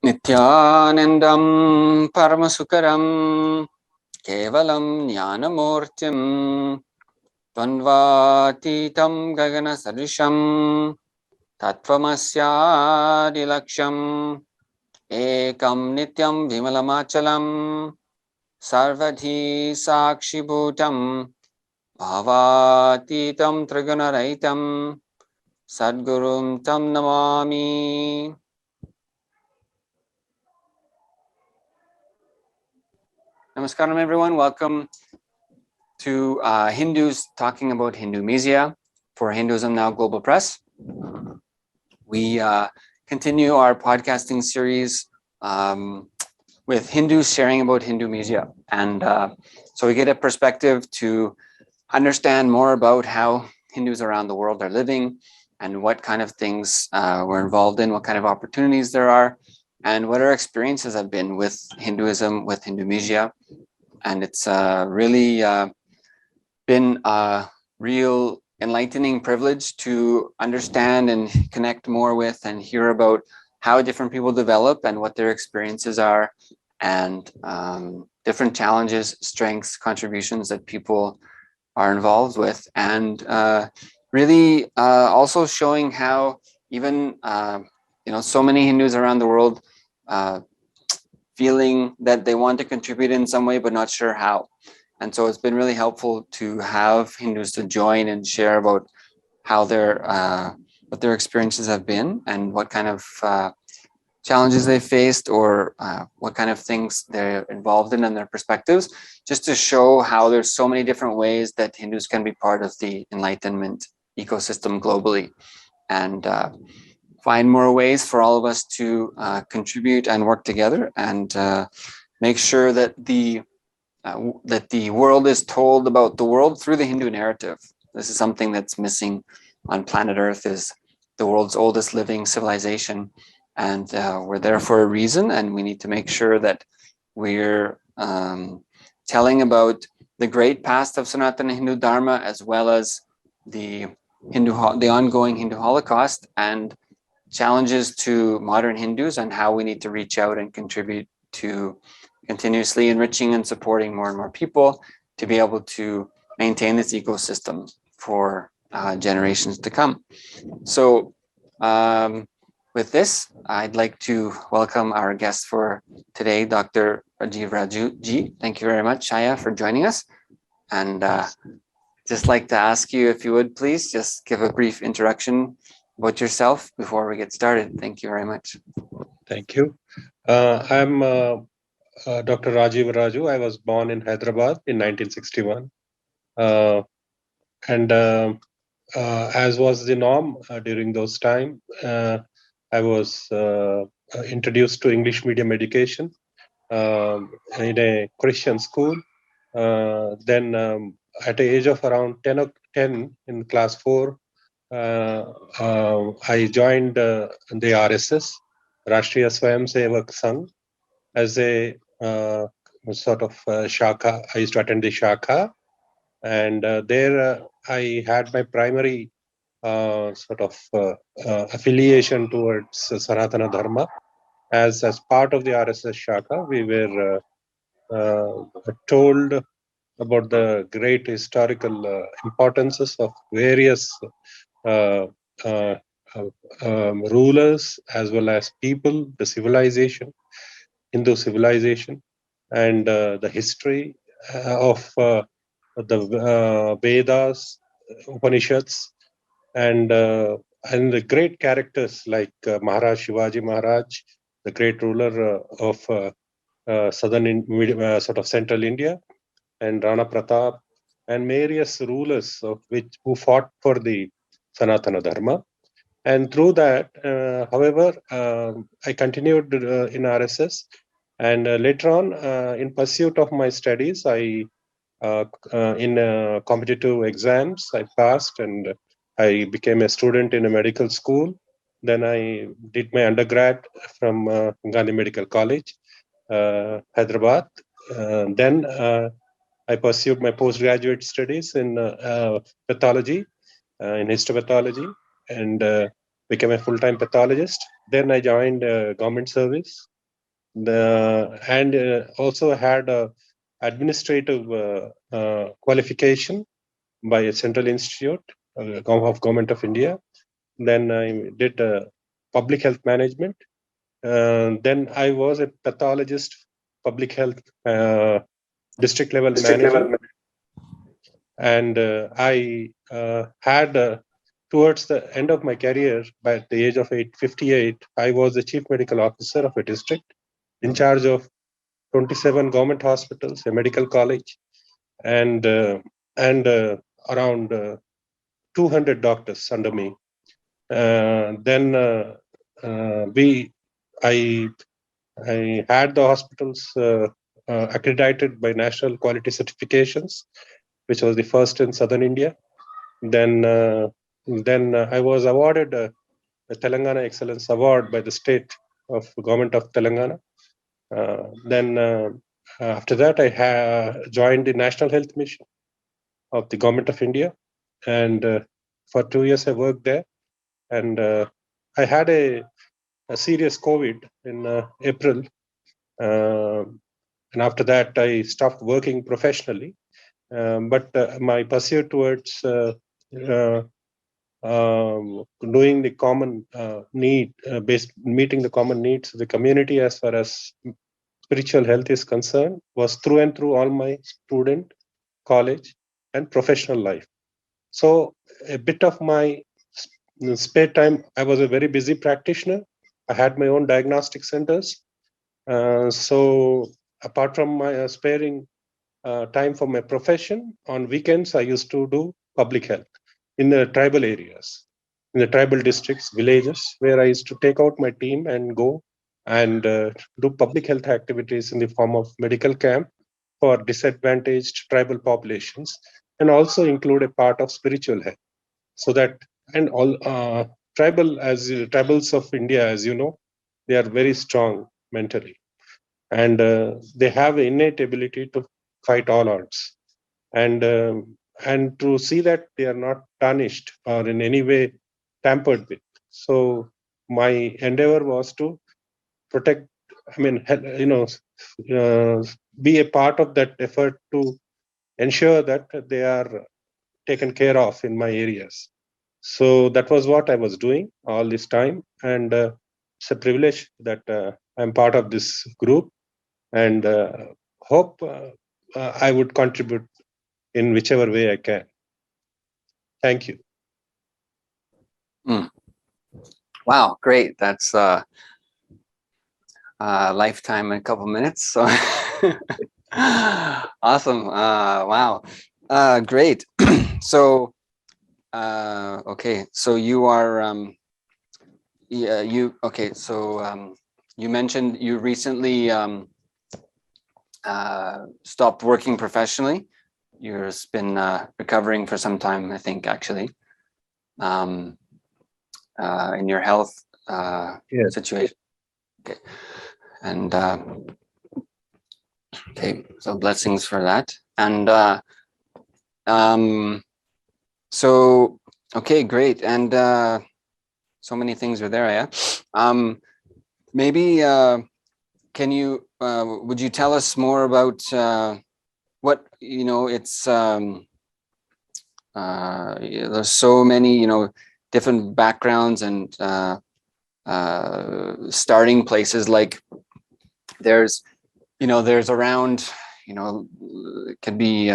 Nityanandam Paramasukaram Kevalam Jnanamurtim Dvandvatitam Gagana Sarisham Tattvamasyadilaksham Ekam Nityam Vimalamachalam Sarvadhi Sakshibhutam Bhavatitam Trigunaraitam Sadgurum Tam Namami. Namaskaram, everyone. Welcome to Hindus talking about Hindumisia for Hinduism Now Global Press. We continue our podcasting series with Hindus sharing about Hindumisia. And so we get a perspective to understand more about how Hindus around the world are living and what kind of things we're involved in, what kind of opportunities there are, and what our experiences have been with Hinduism, with Hindumisia. And it's really been a real enlightening privilege to understand and connect more with and hear about how different people develop and what their experiences are, and different challenges, strengths, contributions that people are involved with, and really also showing how even so many Hindus around the world feeling that they want to contribute in some way but not sure how. And so it's been really helpful to have Hindus to join and share about how what their experiences have been and what kind of challenges they faced, or what kind of things they're involved in and their perspectives, just to show how there's so many different ways that Hindus can be part of the Enlightenment ecosystem globally, and find more ways for all of us to contribute and work together, and make sure that the world is told about the world through the Hindu narrative. This is something that's missing on planet Earth, is the world's oldest living civilization. And we're there for a reason, and we need to make sure that we're telling about the great past of Sanatana Hindu Dharma, as well as the ongoing Hindu Holocaust and challenges to modern Hindus, and how we need to reach out and contribute to continuously enriching and supporting more and more people to be able to maintain this ecosystem for generations to come. So with this, I'd like to welcome our guest for today, Dr. Rajiv Raju ji. Thank you very much, Shaya, for joining us. And just like to ask you, if you would please just give a brief introduction about yourself before we get started. Thank you very much. Thank you. I'm Dr. Rajiv Raju. I was born in Hyderabad in 1961. And as was the norm during those times, I was introduced to English medium education in a Christian school. Then at the age of around 10 in class 4, I joined the RSS, Rashtriya Swayam Sevak Sangh, as a sort of shaka. I used to attend the shaka, and there I had my primary sort of affiliation towards Sanatana Dharma. As part of the RSS shaka, we were told about the great historical importances of various rulers as well as people, the civilization, Hindu civilization, and the history of the Vedas, Upanishads, and the great characters like Maharaj Shivaji Maharaj, the great ruler of southern sort of central India, and Rana Pratap, and various rulers who fought for the Sanatana Dharma. And through that, however, I continued in RSS, and later on, in pursuit of my studies, I in competitive exams, I passed, and I became a student in a medical school. Then I did my undergrad from Gandhi Medical College, Hyderabad. Then I pursued my postgraduate studies in pathology, in histopathology, and became a full-time pathologist. Then I joined government service And also had a administrative qualification by a central institute of Government of India. Then I did public health management. Then I was a pathologist, public health district level District manager, level. and I had towards the end of my career, by the age of 58, I was the chief medical officer of a district in charge of 27 government hospitals, a medical college, and around 200 doctors under me. Then I I had the hospitals accredited by national quality certifications, which was the first in southern India. Then I was awarded the Telangana Excellence Award by the state of government of Telangana. Then after that, I joined the National Health Mission of the government of India, and for 2 years I worked there. And I had a serious COVID in April, and after that I stopped working professionally. But my pursuit towards doing the common meeting the common needs of the community as far as spiritual health is concerned was through and through all my student, college, and professional life. So a bit of my spare time, I was a very busy practitioner. I had my own diagnostic centers. So apart from my sparing time for my profession, on weekends I used to do public health in the tribal areas, in the tribal districts, villages, where I used to take out my team and go and do public health activities in the form of medical camp for disadvantaged tribal populations, and also include a part of spiritual health. So that, and all tribals of India, as you know, they are very strong mentally, and they have innate ability to fight all odds, and to see that they are not tarnished or in any way tampered with. So my endeavor was to protect, I mean, be a part of that effort to ensure that they are taken care of in my areas. So that was what I was doing all this time, and it's a privilege that I'm part of this group, and hope I would contribute in whichever way I can. Thank you. Wow, great. That's lifetime in a couple minutes. So awesome. Wow. Great. So okay, so you are you mentioned you recently stopped working professionally. You've been recovering for some time, I think, actually, in your health Yes. situation. Okay. And okay, so blessings for that. And so okay, great. And so many things are there, yeah. Maybe can you would you tell us more about what, you know, it's there's so many, you know, different backgrounds and starting places. Like there's, you know, there's around, you know, it could be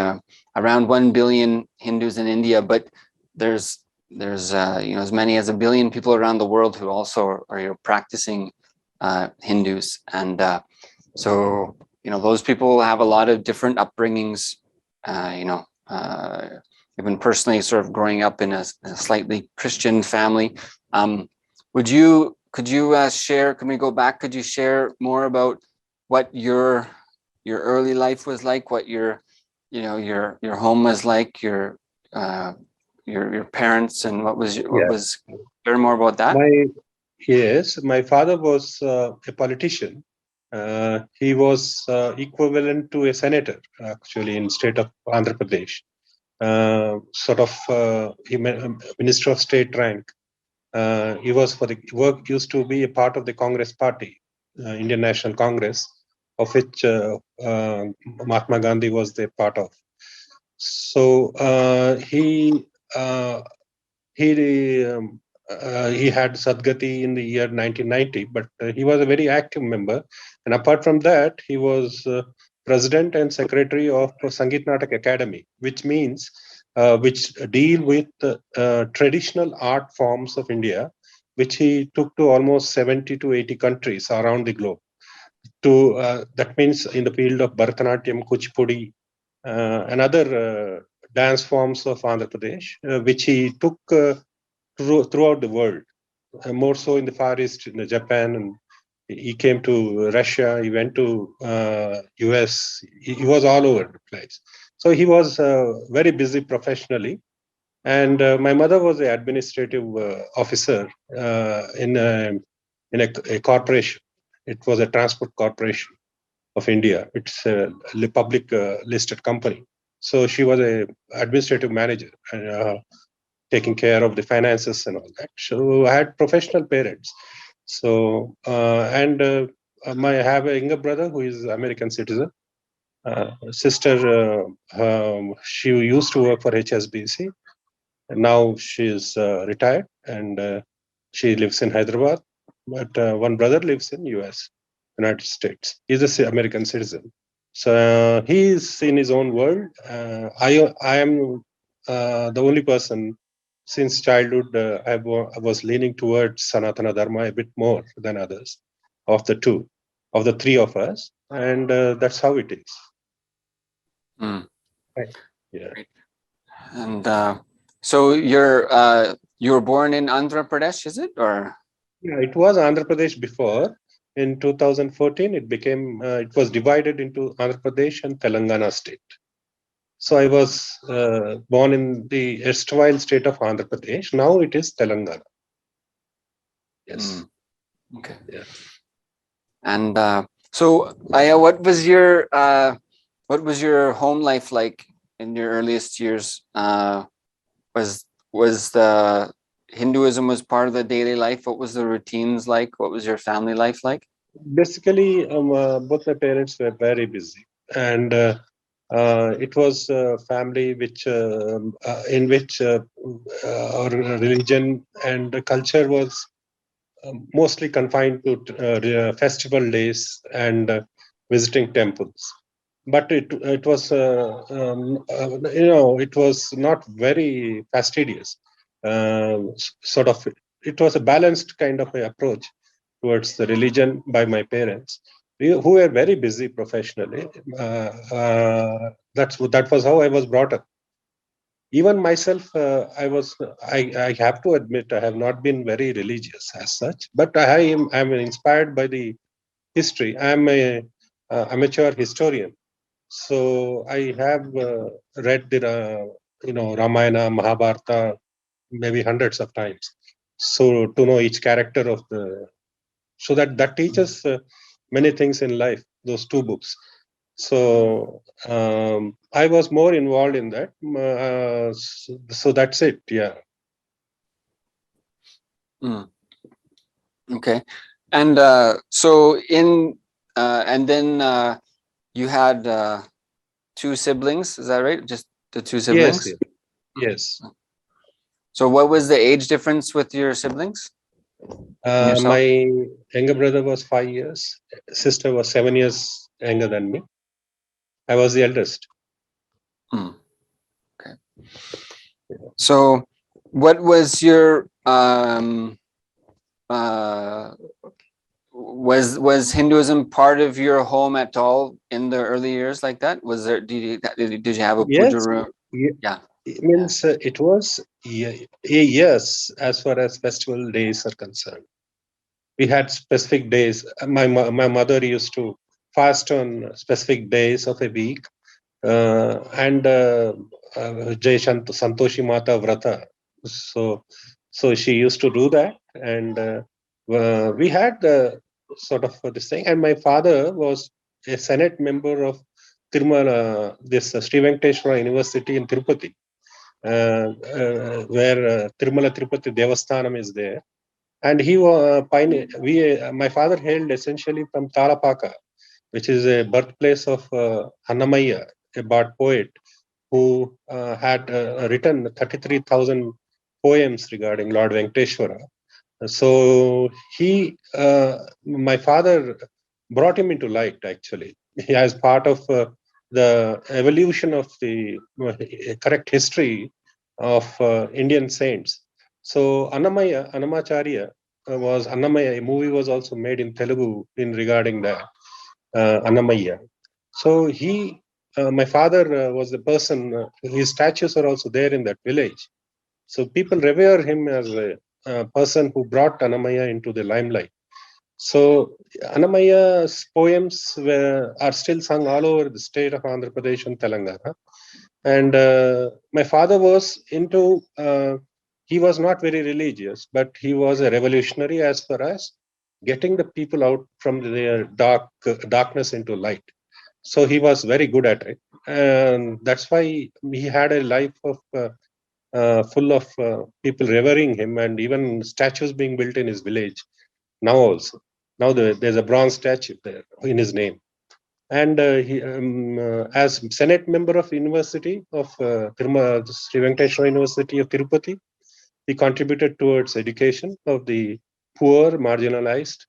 around 1 billion Hindus in India, but there's you know, as many as 1 billion people around the world who also are, you know, practicing Hindus. And so, you know, those people have a lot of different upbringings, you know, even personally sort of growing up in a slightly Christian family. Could you share, can we go back, could you share more about what your early life was like, what your, you know, your home was like, your parents, and what was learn more about that? Yes, my father was a politician. He was equivalent to a senator, actually, in state of Andhra Pradesh. Minister of state rank. He was for the work, used to be a part of the Congress party, Indian National Congress, of which Mahatma Gandhi was the part of. So uh, he had Sadgati in the year 1990, but he was a very active member. And apart from that, he was president and secretary of Sangeet Natak Academy, which means which deal with traditional art forms of India, which he took to almost 70 to 80 countries around the globe. To that means in the field of Bharatanatyam, Kuchipudi, and other dance forms of Andhra Pradesh, which he took throughout the world, more so in the Far East, in Japan, and he came to Russia. He went to US. He was all over the place. So he was very busy professionally. And my mother was an administrative officer in a corporation. It was a transport corporation of India. It's a public listed company. So she was a administrative manager and taking care of the finances and all that. So I had professional parents. So and I have a younger brother who is American citizen. Sister, she used to work for HSBC. And now she is retired and she lives in Hyderabad. But one brother lives in US, United States. He's a American citizen. So he is in his own world. I am the only person since childhood. I was leaning towards Sanatana Dharma a bit more than others of the two, of the three of us, and that's how it is. Mm. Right. Yeah. Great. And so you were born in Andhra Pradesh, is it? Or Yeah, it was Andhra Pradesh before. In 2014, it was divided into Andhra Pradesh and Telangana state. So I was born in the erstwhile state of Andhra Pradesh. Now it is Telangana. Yes. Okay. Yeah. And so, Aya, what was your home life like in your earliest years? Was the Hinduism was part of the daily life? What was the routines like? What was your family life like? Basically, both my parents were very busy, and it was a family in which our religion and culture was mostly confined to festival days and visiting temples. But it was it was not very fastidious. Sort of, it was a balanced kind of approach towards the religion by my parents, who were very busy professionally. That was how I was brought up. Even myself, I have to admit I have not been very religious as such, but I'm inspired by the history. I'm a amateur historian, so I have read the Ramayana, Mahabharata maybe hundreds of times, so to know each character of the, so that teaches many things in life, those two books. So I was more involved in that. So that's it. Yeah. Mm. Okay. And so and then you had two siblings, is that right? Just the two Yes. siblings? Yes. So what was the age difference with your siblings and yourself? My younger brother was 5 years. Sister was 7 years younger than me. I was the eldest. Mm. Okay. So what was your uh was Hinduism part of your home at all in the early years like that? Was there did you have a puja Yes. room? Yeah. It Yeah. means it was yes, as far as festival days are concerned. We had specific days. My mother used to fast on specific days of a week, and Jai Santoshi Mata Vrata. So, so she used to do that, and we had sort of this thing. And my father was a Senate member of Tirumala, this Sri Venkateswara University in Tirupati, where Tirumala Tirupati Devasthanam is there. And my father hailed essentially from Talapaka, which is a birthplace of Annamaya, a Bard poet who had written 33,000 poems regarding Lord Venkateshwara. So my father brought him into light actually as part of the evolution of the correct history of Indian saints. So Annamacharya was Annamaya. A movie was also made in Telugu in regarding that Annamaya. So my father was the person. His statues are also there in that village. So people revere him as a person who brought Annamaya into the limelight. So Annamaya's poems are still sung all over the state of Andhra Pradesh and Telangana. And my father was he was not very religious, but he was a revolutionary as far as getting the people out from their darkness into light. So he was very good at it. And that's why he had a life of full of people revering him, and even statues being built in his village now also. Now there's a bronze statue there in his name. And as Senate member of University of Sri Venkateshwara University of Tirupati, he contributed towards education of the poor, marginalized.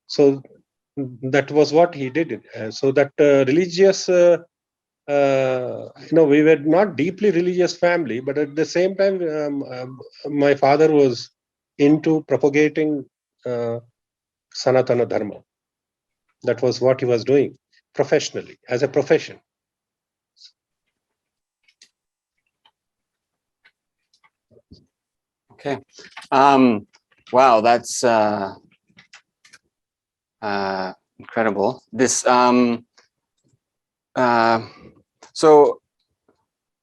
So that was what he did. So that religious we were not deeply religious family, but at the same time, my father was into propagating Sanatana Dharma. That was what he was doing professionally, as a profession. Okay. Wow, that's incredible. This so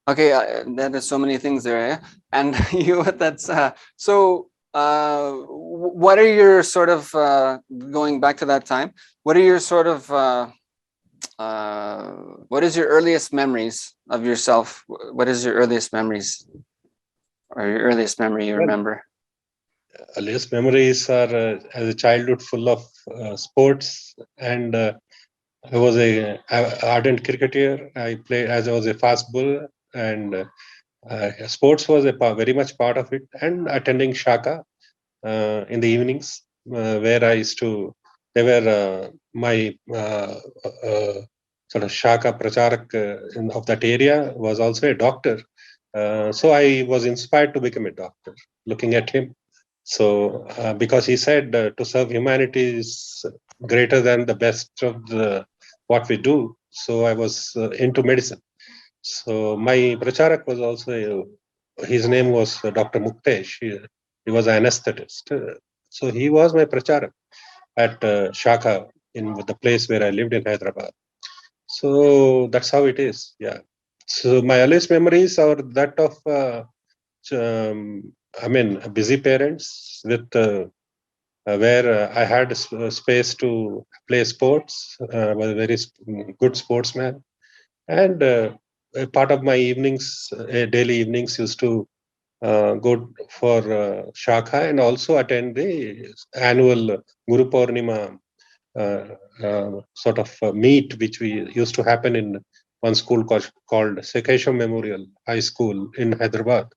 okay, there's so many things there, eh? And that's so. What are your sort of going back to that time? What are your sort of what is your earliest memories of yourself? What is your earliest memories, or your earliest memory you remember? Earliest memories are as a childhood full of sports, and I was a ardent cricketer. I played as I was a fast bowler, and sports was very much part of it. And attending Shaka in the evenings, where I used to. They were my sort of Shaka Pracharak of that area was also a doctor. So I was inspired to become a doctor, looking at him. So because he said to serve humanity is greater than the best of what we do. So I was into medicine. So my Pracharak was also, his name was Dr. Muktesh. He was an anesthetist. So he was my Pracharak at Shaka, in the place where I lived in Hyderabad. So that's how it is. Yeah. So my earliest memories are that of, busy parents with where I had space to play sports. Was a very good sportsman, and a part of my evenings, daily evenings, used to go for Shakha and also attend the annual Guru Purnima sort of meet, which we used to happen in one school called Sekesha Memorial High School in Hyderabad,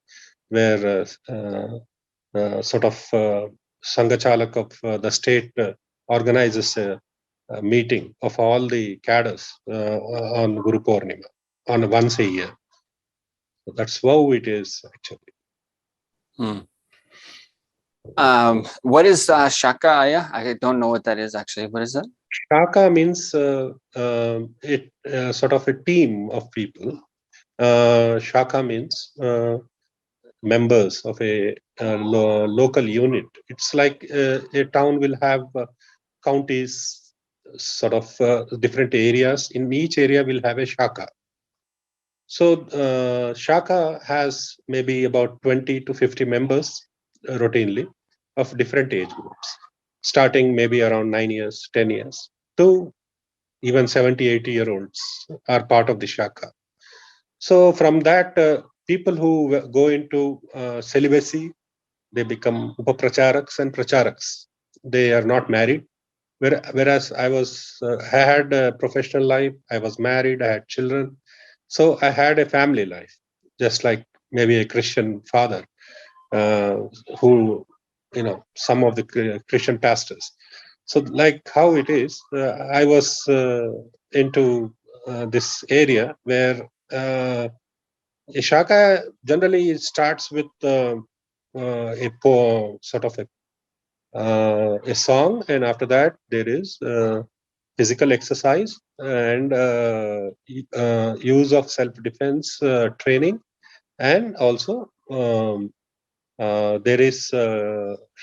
where sort of Sangachalak of the state organizes a meeting of all the cadres on Guru Purnima on once a year. So that's how it is actually. Hmm. What is Shaka Aya? I don't know what that is actually. What is that? Shaka means it sort of a team of people. Shaka means members of a local unit. It's like a town will have counties, sort of different areas. In each area, will have a Shaka. So Shaka has maybe about 20 to 50 members routinely of different age groups, starting maybe around 9 years, 10 years, to even 70, 80-year-olds are part of the Shaka. So from that, people who go into celibacy, they become upapracharaks and pracharaks. They are not married. Whereas I had a professional life, I was married, I had children. So I had a family life, just like maybe a Christian father uh, who, some of the Christian pastors. So, like how it is, I was into this area where Ishaka generally starts with sort of a song, and after that there is physical exercise and use of self-defense training, and also there is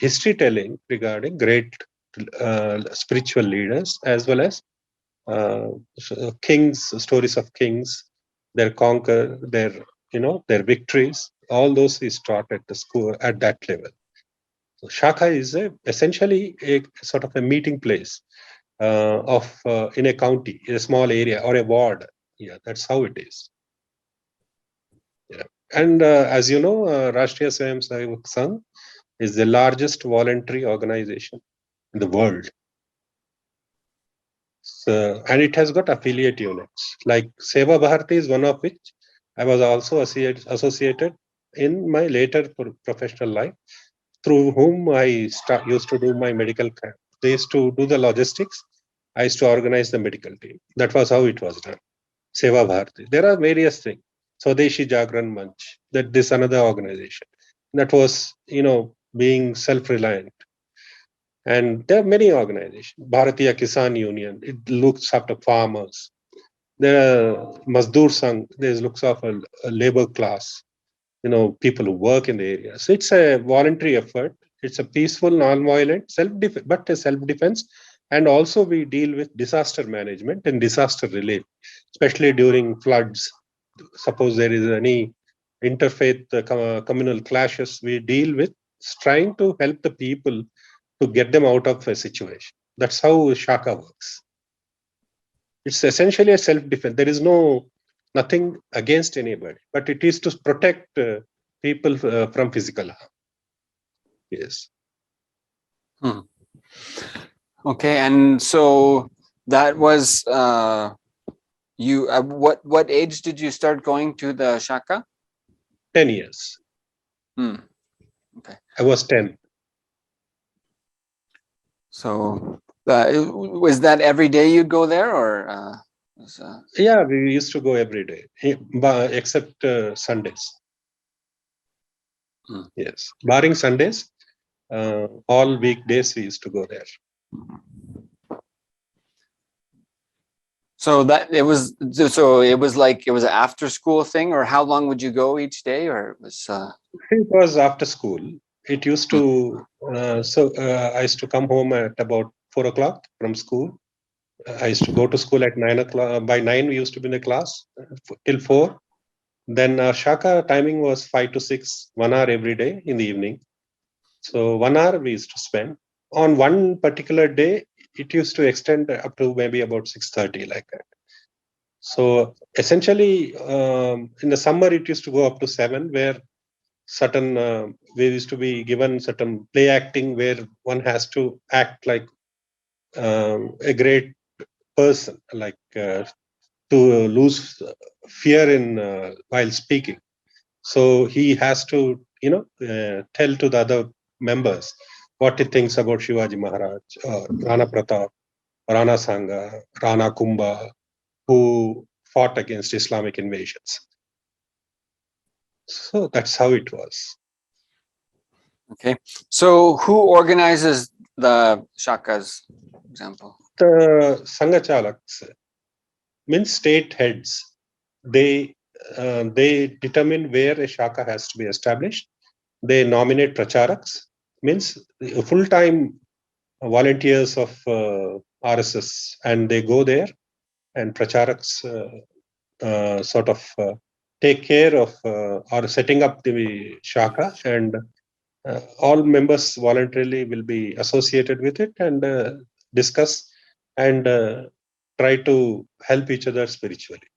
history telling regarding great spiritual leaders, as well as uh, kings, stories of kings, their conquer, their victories. All those is taught at the school at that level. So Shaka is essentially a sort of a meeting place of in a county, in a small area or a ward. Yeah, that's how it is. Yeah. And as you know, Rashtriya Swayamsevak Sangh is the largest voluntary organization in the world. So, and it has got affiliate units. Like Seva Bharati is one of which I was also associated in my later professional life, through whom I used to do my medical camp. They used to do the logistics. I used to organize the medical team. That was how it was done. Seva Bharati. There are various things. Swadeshi Jagran Manch. That this another organization that was, being self-reliant. And there are many organizations. Bharatiya Kisan Union. It looks after farmers. There are Mazdoor Sangh. This looks after a labor class. People who work in the area. So it's a voluntary effort. It's a peaceful, non-violent but a self-defense. And also we deal with disaster management and disaster relief, especially during floods. Suppose there is any interfaith communal clashes, we deal with trying to help the people to get them out of a situation. That's how Shaka works. It's essentially a self-defense. There is nothing against anybody, but it is to protect people from physical harm. Yes. Hmm. Okay, and so that was you. What age did you start going to the Shaka? 10 years. Hmm. Okay. I was 10. So was that every day you'd go there, or Yeah, we used to go every day, except Sundays. Hmm. Yes. Barring Sundays, all weekdays we used to go there. So that it was like it was an after school thing, or how long would you go each day, or it was It was after school. It used to, I used to come home at about 4 o'clock from school. I used to go to school at 9 o'clock. By 9, we used to be in the class till 4. Then Shaka timing was 5 to 6, 1 hour every day in the evening. So 1 hour we used to spend. On one particular day, it used to extend up to maybe about 6:30, like that. So essentially, in the summer, it used to go up to 7, where certain we used to be given certain play acting where one has to act like a great person, like to lose fear in while speaking. So he has to, tell to the other members what he thinks about Shivaji Maharaj, Rana Pratap, Rana Sanga, Rana Kumbha, who fought against Islamic invasions. So that's how it was. okay. So who organizes the Shakas, for example? The Sangachalaks means state heads. They determine where a shaka has to be established. They nominate pracharaks, means full-time volunteers of RSS, and they go there, and pracharaks sort of take care of or setting up the shaka, and all members voluntarily will be associated with it and discuss and try to help each other spiritually,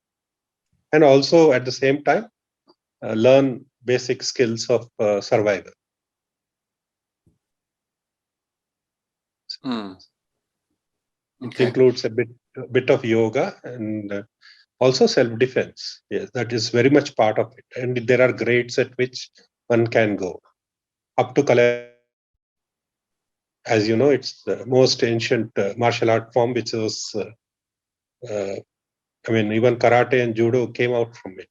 and also at the same time learn basic skills of survival. Mm. It Okay. includes a bit of yoga and also self-defense. Yes, that is very much part of it. And there are grades at which one can go up to Kalari. As you know, it's the most ancient martial art form, which was, even karate and judo came out from it,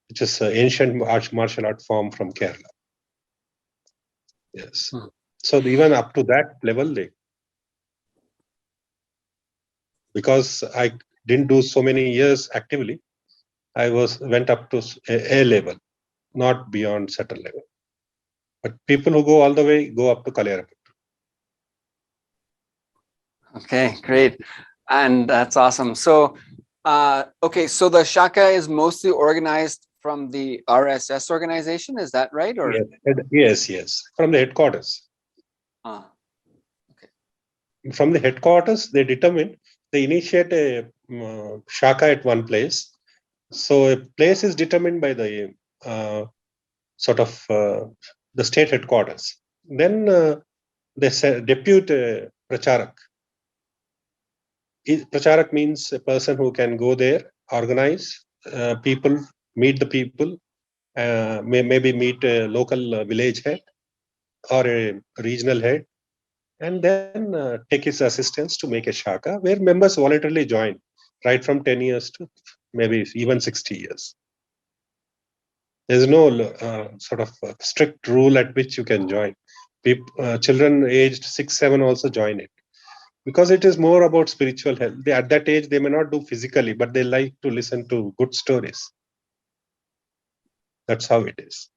which is an ancient martial art form from Kerala. Yes. Hmm. So even up to that level, because I didn't do so many years actively, I went up to A level, not beyond certain level. But people who go all the way go up to Kalera. Okay, great. And that's awesome. So, okay, so the Shaka is mostly organized from the RSS organization, is that right? Or Yes. From the headquarters. uh, From the headquarters, they initiate a Shaka at one place. So a place is determined by the the state headquarters. Then they depute Pracharak. Pracharak means a person who can go there, organize people, meet the people, maybe meet a local village head or a regional head, and then take his assistance to make a shaka where members voluntarily join, right from 10 years to maybe even 60 years. There's no strict rule at which you can join. Children aged 6, 7 also join it because it is more about spiritual health. At that age, they may not do physically, but they like to listen to good stories. That's how it is.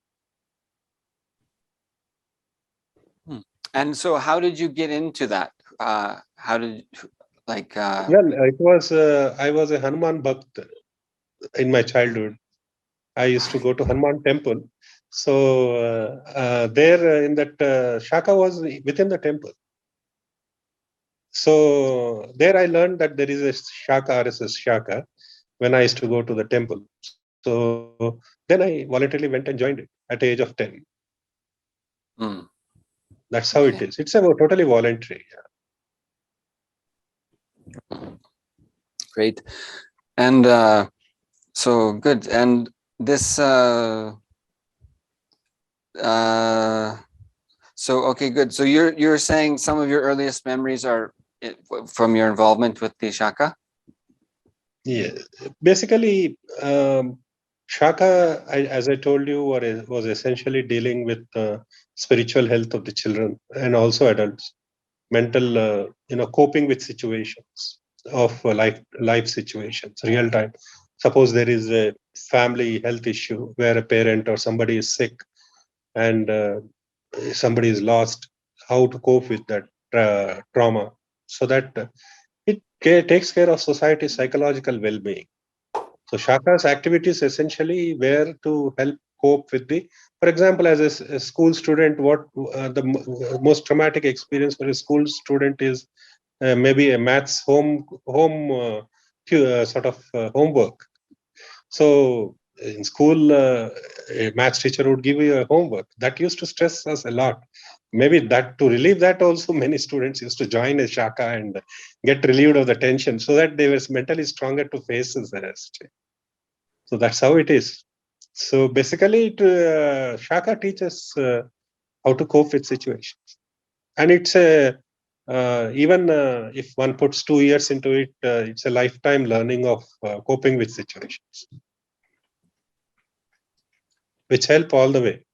And so how did you get into that? How did Well, it was I was a Hanuman Bhakt in my childhood. I used to go to Hanuman temple. So there in that Shaka was within the temple. So there I learned that there is a Shaka, RSS Shaka, when I used to go to the temple. So then I voluntarily went and joined it at the age of 10. That's how it is. It's about totally voluntary. Great. And so good. And this so okay, good. So you're saying some of your earliest memories are from your involvement with the Shaka? Yeah. Basically, Shaka, as I told you, was essentially dealing with spiritual health of the children and also adults, mental, coping with situations of life situations, real time. Suppose there is a family health issue where a parent or somebody is sick and somebody is lost, how to cope with that trauma, so that it takes care of society's psychological well-being. So Shaka's activities essentially were to help cope with for example, as a school student, what the most traumatic experience for a school student is maybe a maths homework. So in school, a maths teacher would give you a homework. That used to stress us a lot. Maybe that to relieve that also, many students used to join a Shaka and get relieved of the tension so that they were mentally stronger to face the rest. So that's how it is. So basically, Shaka teaches how to cope with situations. And it's even if one puts 2 years into it, it's a lifetime learning of coping with situations, which help all the way.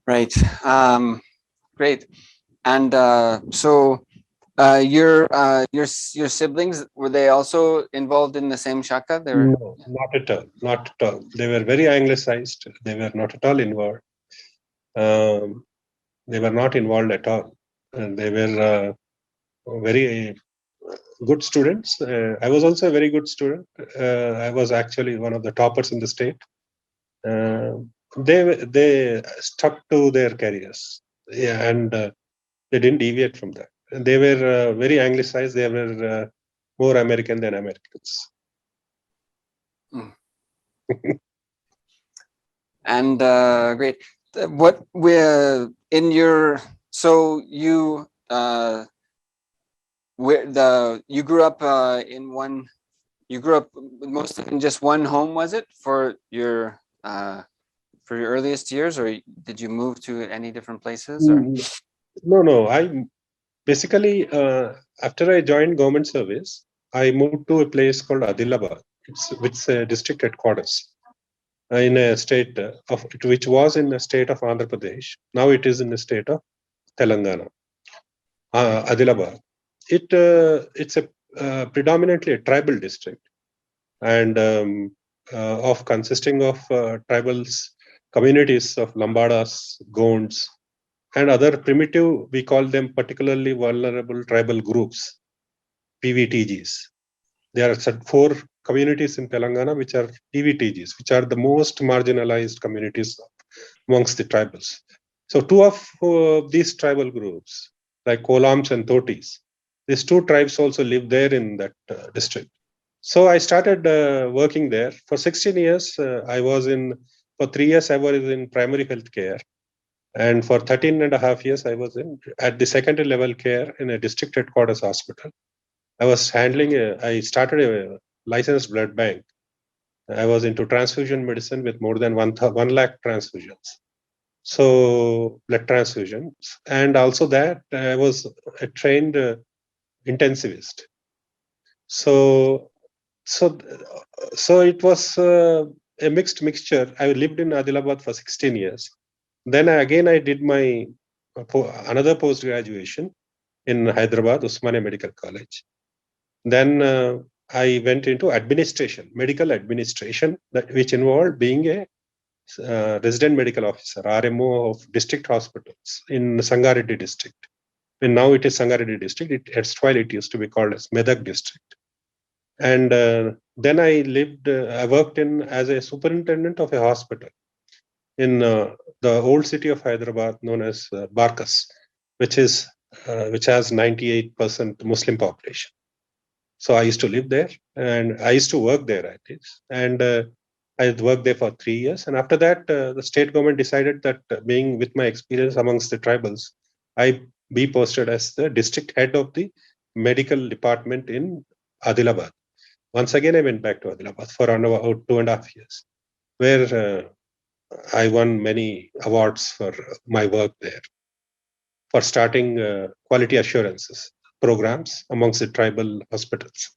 Right. Great. And so your siblings, were they also involved in the same Shaka? They were... No, not at all. Not at all. They were very anglicized. They were not at all involved. They were not involved at all. And they were very good students. I was also a very good student. I was actually one of the toppers in the state. They stuck to their careers, yeah, and they didn't deviate from that. They were very anglicized. They were more American than Americans. And great. what in your so you where the you grew up in one you grew up most in just one home, was it, for your earliest years, or did you move to any different places? Or No. I basically after I joined government service, I moved to a place called Adilabad. It's a district headquarters in a state of which was in the state of Andhra Pradesh. Now it is in the state of Telangana, Adilabad. It's a predominantly a tribal district, and of consisting of tribals communities of Lambadas, Gonds, and other primitive, we call them particularly vulnerable tribal groups, PVTGs. There are four communities in Telangana which are PVTGs, which are the most marginalized communities amongst the tribals. So two of these tribal groups, like Kolams and Totis, these two tribes also live there in that district. So I started working there. For 16 years, for 3 years, I was in primary health care. And for 13 and a half years, I was at the secondary level care in a district headquarters hospital. I started a licensed blood bank. I was into transfusion medicine with more than 1 lakh transfusions. So blood transfusions. And also that I was a trained intensivist. So, so, so it was a mixture. I lived in Adilabad for 16 years. Then I did my another post graduation in Hyderabad, Usmania Medical College. Then I went into administration, medical administration, which involved being a resident medical officer, RMO of district hospitals in Sangareddy district. And now it is Sangareddy district. Erstwhile it used to be called as Medak district. And then I worked as a superintendent of a hospital in the old city of Hyderabad known as Barkas, which has 98% Muslim population. So I used to live there and I used to work there at least. And I worked there for 3 years. And after that, the state government decided that being with my experience amongst the tribals, I be posted as the district head of the medical department in Adilabad. Once again, I went back to Adilabad for around about 2.5 years, where I won many awards for my work there for starting quality assurances programs amongst the tribal hospitals.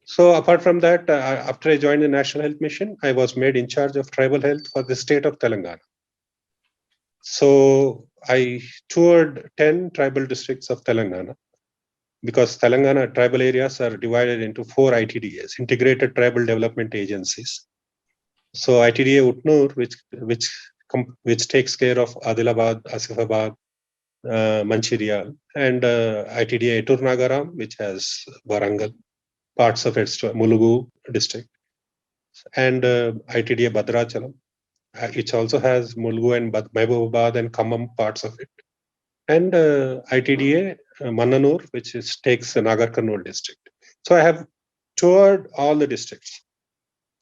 So apart from that, after I joined the National Health Mission, I was made in charge of tribal health for the state of Telangana. So I toured 10 tribal districts of Telangana because Telangana tribal areas are divided into 4 ITDAs, Integrated Tribal Development Agencies. So ITDA Utnur, which takes care of Adilabad, Asifabad, Mancherial, and ITDA Eturnagaram, which has Warangal, parts of its Mulugu district, and ITDA Bhadrachalam, which also has Mulugu and Mahbubabad and Khammam parts of it, and ITDA Mannanur, takes Nagar Kurnool district. So I have toured all the districts.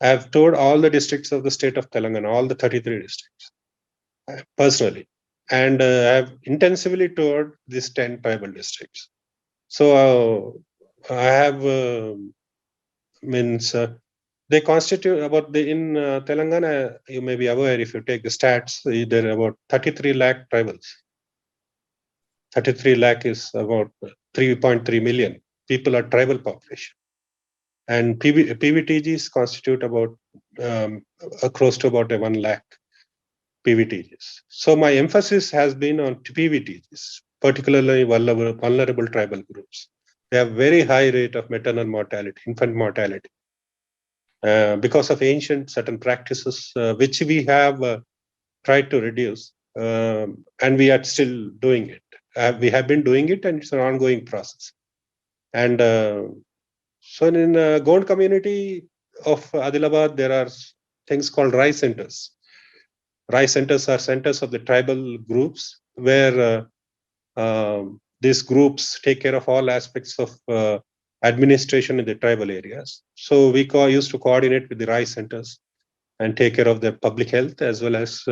I have toured all the districts of the state of Telangana, all the 33 districts, personally. And I have intensively toured these 10 tribal districts. So I have they constitute in Telangana, you may be aware if you take the stats, there are about 33 lakh tribals. 33 lakh is about 3.3 million people are tribal population. And PVTGs constitute about close to about 1 lakh PVTGs. So my emphasis has been on PVTGs, particularly vulnerable tribal groups. They have very high rate of maternal mortality, infant mortality, because of ancient certain practices which we have tried to reduce, and we are still doing it. We have been doing it, and it's an ongoing process. And so in Gond community of Adilabad, there are things called Rai centers. Rai centers are centers of the tribal groups where these groups take care of all aspects of administration in the tribal areas. So we used to coordinate with the Rai centers and take care of their public health as well as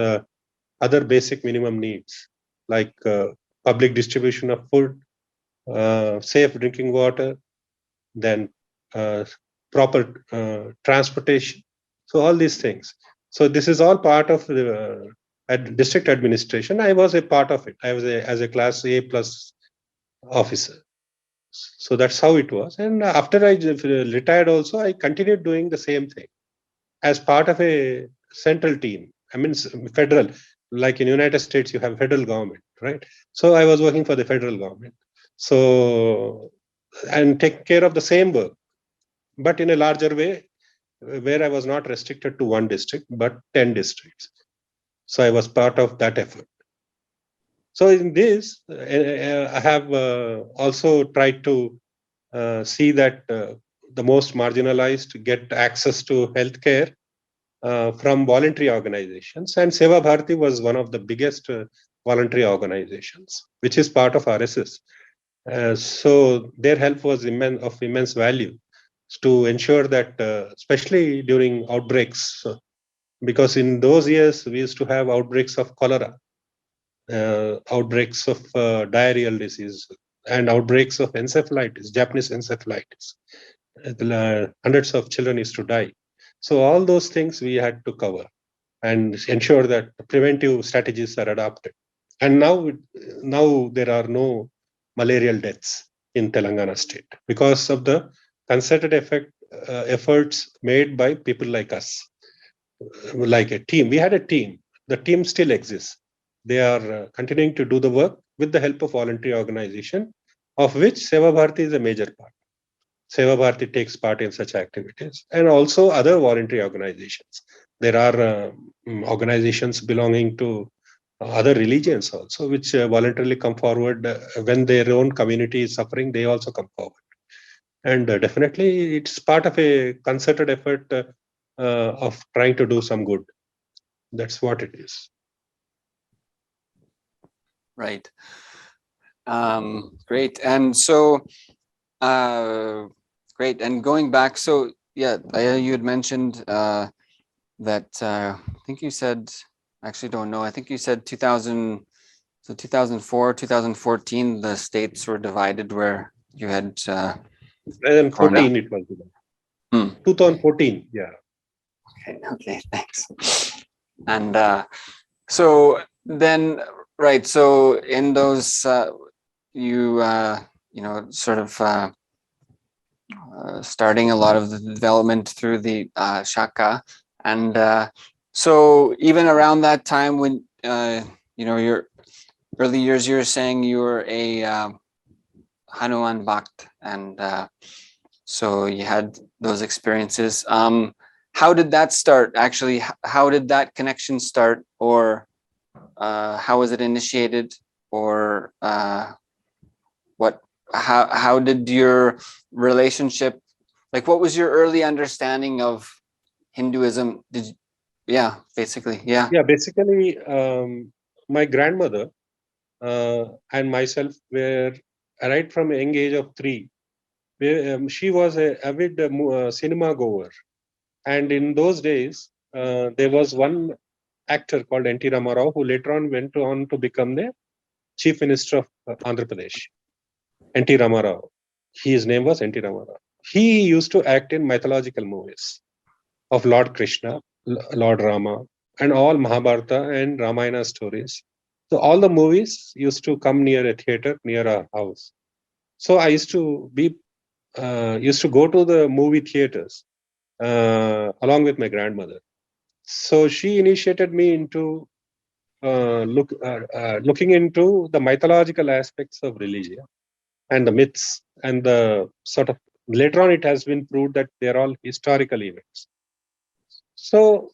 other basic minimum needs like public distribution of food, safe drinking water, then proper transportation. So all these things. So this is all part of the district administration. I was a part of it. I was as a class A plus officer. So that's how it was. And after I retired, also I continued doing the same thing as part of a central team. I mean, federal. Like in United States, you have federal government, right? So I was working for the federal government. So and take care of the same work, but in a larger way, where I was not restricted to one district, but 10 districts. So I was part of that effort. So in this, I have also tried to see that the most marginalized get access to healthcare from voluntary organizations. And Seva Bharati was one of the biggest voluntary organizations, which is part of RSS. So their help was of immense value to ensure that, especially during outbreaks, because in those years we used to have outbreaks of cholera, outbreaks of diarrheal disease, and outbreaks of encephalitis, Japanese encephalitis. Hundreds of children used to die. So all those things we had to cover and ensure that preventive strategies are adopted. And now there are no malarial deaths in Telangana state because of the concerted efforts made by people like us, like a team. We had a team. The team still exists. They are continuing to do the work with the help of voluntary organization, of which Seva Bharati is a major part. Seva Bharati takes part in such activities, and also other voluntary organizations. There are organizations belonging to other religions also, which voluntarily come forward when their own community is suffering. They also come forward, and definitely it's part of a concerted effort of trying to do some good. That's what it is. Right. Great. And so, great. And going back, so yeah, you had mentioned that I think you said, actually don't know, I think you said 2000, so 2004, 2014, the states were divided where you had 2014 it was. 2014, yeah. Okay, thanks. And so then, right, so in those, you sort of starting a lot of the development through the Shaka. And so even around that time when, your early years, you were saying you were a Hanuman Bhakt, and so you had those experiences. How did that start? Actually, how did that connection start, or how was it initiated, or how did your relationship, like what was your early understanding of Hinduism? Basically. Basically, my grandmother and myself were right from a young age of 3. She was a avid cinema goer, and in those days there was one actor called N.T. Ramarao, who later on went on to become the Chief Minister of Andhra Pradesh. N.T. Ramarao. His name was N.T. Ramarao. He used to act in mythological movies of Lord Krishna, Lord Rama, and all Mahabharata and Ramayana stories. So all the movies used to come near a theater, near our house. So I used to go to the movie theaters along with my grandmother. So she initiated me into looking into the mythological aspects of religion and the myths, and the sort of, later on it has been proved that they're all historical events. So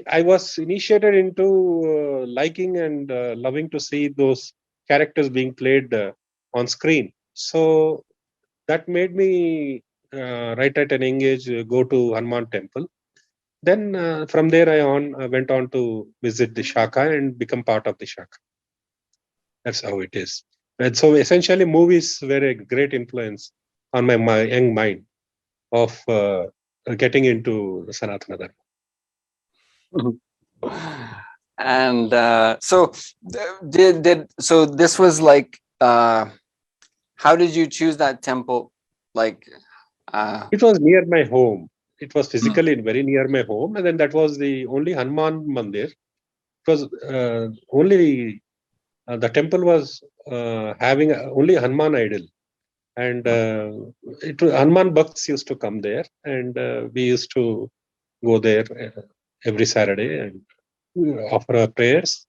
I was initiated into liking and loving to see those characters being played on screen. So that made me right at an young age go to Hanuman temple. Then from there I went on to visit the Shaka and become part of the Shaka. That's how it is. And so essentially movies were a great influence on my young mind of getting into the Sanatana Dharma. And so so this was like how did you choose that temple? Like It was near my home. It was physically very near my home, and then that was the only Hanuman Mandir. It was only the temple was having only Hanuman idol, and Hanuman Bhakts used to come there, and we used to go there every Saturday and offer our prayers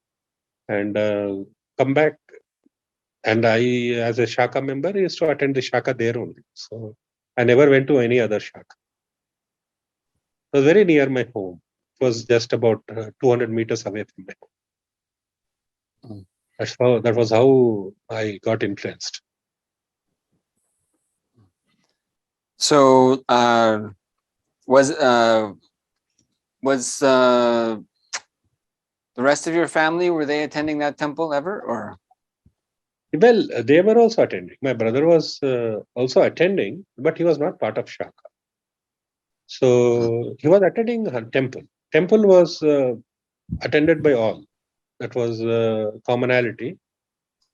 and come back. And I, as a Shaka member, used to attend the Shaka there only. So I never went to any other Shaka. It was very near my home. It was just about 200 meters away from my home. That was how I got influenced. so was the rest of your family, were they attending that temple ever, or? Well, they were also attending. My brother was also attending, but he was not part of Shaka. So he was attending her temple. Temple was attended by all. That was commonality.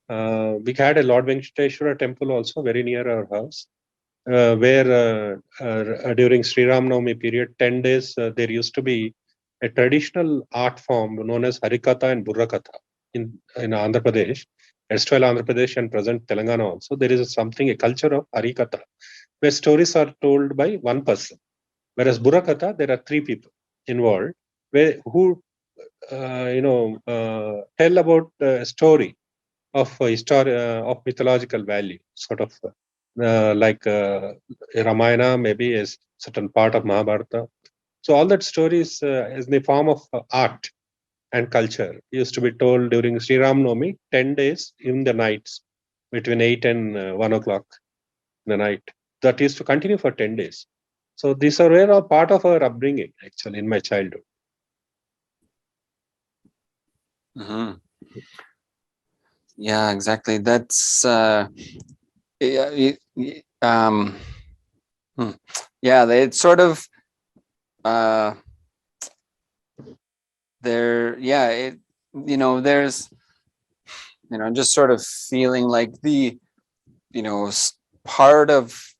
We had a Lord Venkateshwara temple also very near our house, where during Sri Ram Navami period, 10 days, there used to be a traditional art form known as Harikatha and Burrakatha in Andhra Pradesh, erstwhile Andhra Pradesh and present Telangana also. There is something, a culture of Harikatha, where stories are told by one person. Whereas Burrakatha, there are three people involved, who tell about a story of of mythological value, sort of like Ramayana, maybe is certain part of Mahabharata. So all that stories is in the form of art and culture used to be told during Sri Ram Navami, 10 days in the nights between 8 and 1 o'clock in the night. That used to continue for 10 days. So these are were all part of our upbringing, actually, in my childhood. Mm-hmm. Yeah, exactly. That's yeah, yeah, it's sort of there. Yeah, there's just sort of feeling like the part of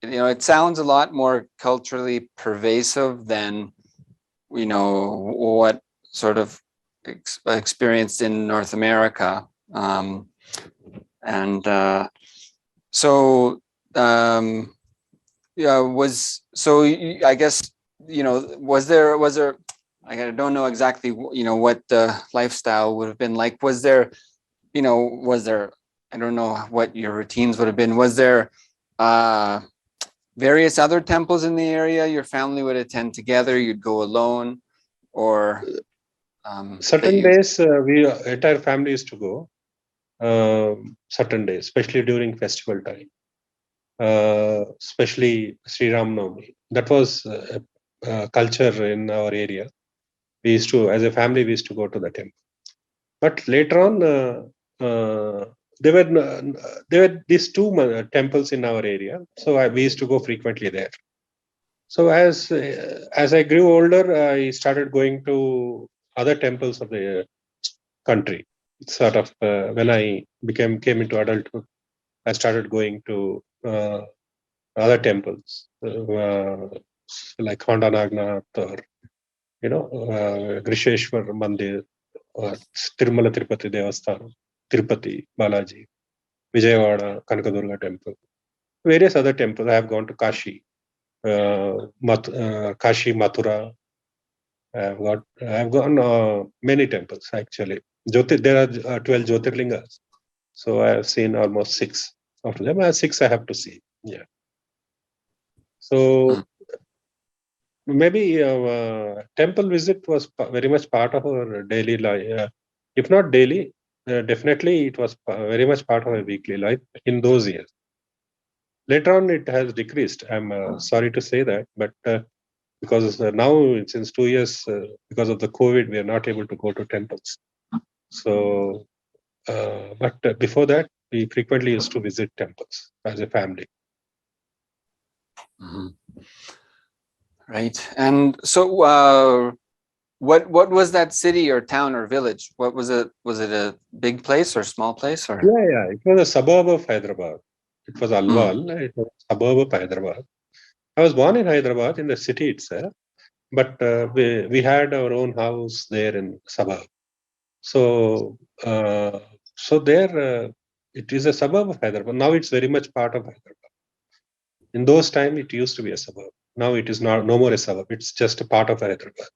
it sounds a lot more culturally pervasive than what sort of experienced in North America. And so yeah, I guess was there I don't know exactly what the lifestyle would have been like. Was there I don't know what your routines would have been. Was there various other temples in the area your family would attend together? You'd go alone, or certain days we entire family used to go. Certain days, especially during festival time, especially Sri Ram Navami. That was a culture in our area. We used to, as a family, we used to go to the temple. But later on, there were these two temples in our area, so we used to go frequently there. So as I grew older, I started going to other temples of the country. Sort of when I came into adulthood, I started going to other temples like Honda Nagnath or Grisheshwar Mandir or Tirumala Tirupati Devasthanam, Tirupati Balaji, Vijayawada Kanakadurga Temple, various other temples. I have gone to Kashi, Kashi Mathura. I've gone many temples actually. There are 12 Jyotirlingas, so I have seen almost 6 of them. 6 I have to see. Yeah. So maybe temple visit was very much part of our daily life. If not daily, definitely it was very much part of our weekly life in those years. Later on, it has decreased. I'm sorry to say that, but because now since 2 years, because of the COVID, we are not able to go to temples. So, but before that, we frequently used to visit temples as a family. Right. And so What was that city or town or village? What was it? Was it a big place or small place or? Yeah. It was a suburb of Hyderabad. It was Hmm. Alwal. It was a suburb of Hyderabad. I was born in Hyderabad, in the city itself, but we had our own house there in suburb. So there it is a suburb of Hyderabad. Now it's very much part of Hyderabad. In those time, it used to be a suburb. Now it is not no more a suburb. It's just a part of Hyderabad.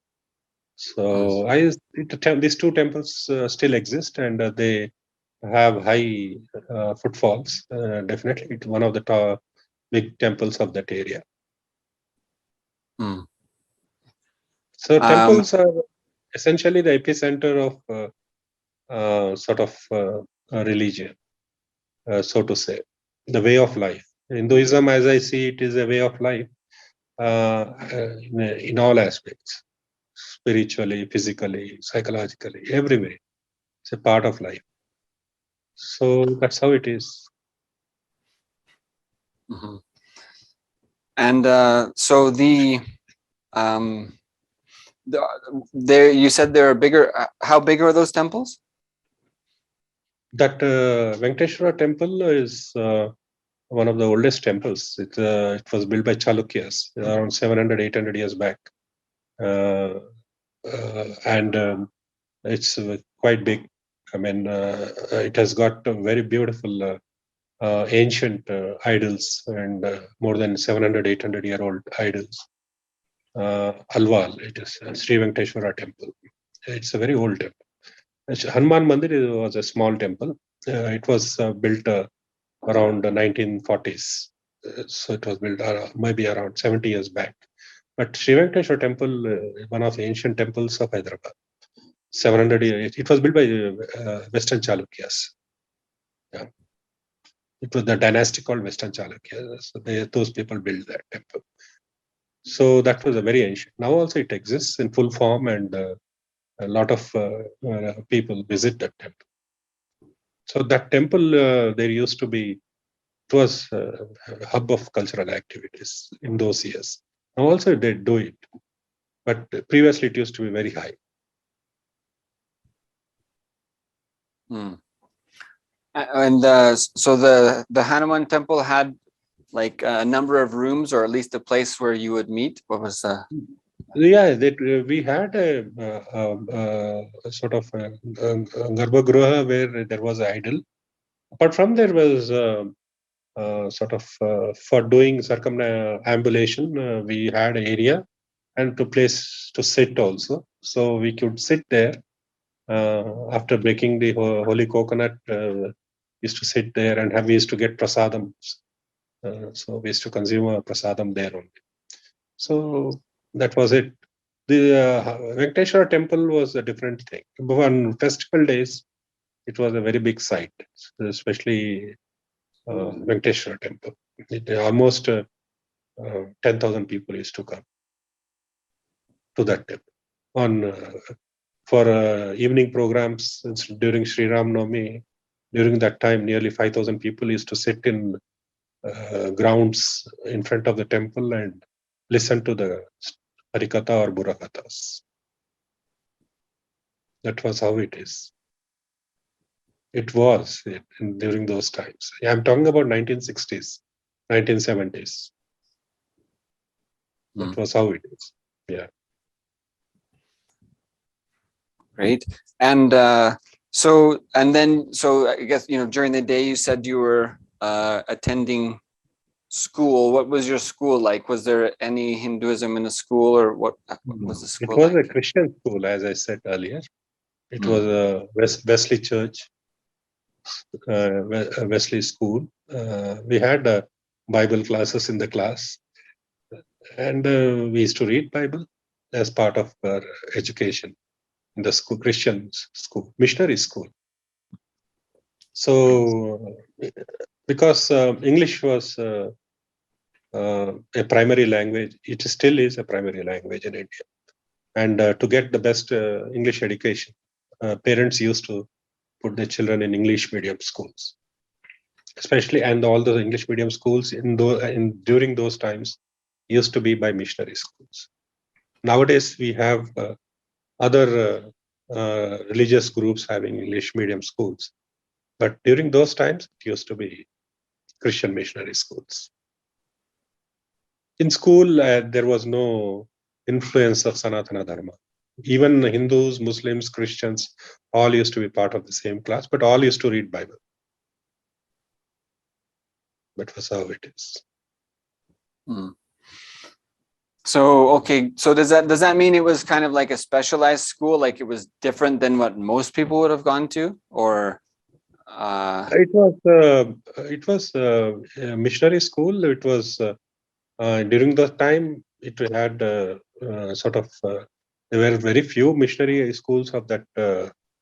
So these two temples still exist, and they have high footfalls. Definitely, it's one of the big temples of that area. Hmm. So Um, temples are essentially the epicenter of sort of a religion, so to say, the way of life. Hinduism, as I see it, is a way of life in all aspects, spiritually, physically, psychologically, every way. It's a part of life. So that's how it is. mhm. And so um, the there you said there are bigger. How big are those temples? That Venkateshwara temple is one of the oldest temples. It was built by Chalukyas around 700, 800 years back. Uh, and it's quite big. I mean, it has got a very beautiful ancient idols and more than 700, 800 year old idols. Alwal, it is Sri Venkateshwara temple. It's a very old temple. Hanuman Mandir was a small temple. It was built around the 1940s. So it was built maybe around 70 years back. But Sri Venkateshwara temple, one of the ancient temples of Hyderabad, 700 years. It was built by Western Chalukyas. Yeah. It was the dynasty called Western Chalukyas. So those people built that temple. So that was a very ancient. Now also it exists in full form, and a lot of people visit that temple. So that temple, there used to be, it was a hub of cultural activities in those years. Now also they do it, but previously it used to be very high. Hmm. And so the Hanuman temple had like a number of rooms, or at least a place where you would meet. What was the? Yeah, that we had a sort of garbhagruha where there was an idol. Apart from there was sort of for doing circumambulation, we had an area and to place to sit also. So we could sit there after breaking the holy coconut. Used to sit there and we used to get prasadam. So we used to consume a prasadam there only. So that was it. The Venkateshwara temple was a different thing. On festival days, it was a very big site, especially Venkateshwara temple. Almost 10,000 people used to come to that temple. For evening programs during Sri Ram Navami, during that time, nearly 5,000 people used to sit in grounds in front of the temple and listen to the Harikatha or Burakathas. That was how it is. It was during those times. I'm talking about 1960s, 1970s. That was how it is. Yeah. Great. And so I guess during the day you said you were attending school. What was your school like? Was there any Hinduism in the school, or what was the It school was a like? Christian school, as I said earlier. It was Mm. a Wesley Church, Wesley School. We had Bible classes in the class, and we used to read Bible as part of our education in the school, Christian school, missionary school. So, because English was a primary language, it still is a primary language in India. And to get the best English education, parents used to put their children in English medium schools, especially, and all the English medium schools during those times used to be by missionary schools. Nowadays, we have other religious groups having English medium schools. But during those times, it used to be Christian missionary schools. In school, there was no influence of Sanatana Dharma. Even Hindus, Muslims, Christians, all used to be part of the same class, but all used to read Bible. That was how it is. Hmm. So okay, so does that mean it was kind of like a specialized school, like it was different than what most people would have gone to, or It was a missionary school. It was during the time it had sort of there were very few missionary schools of that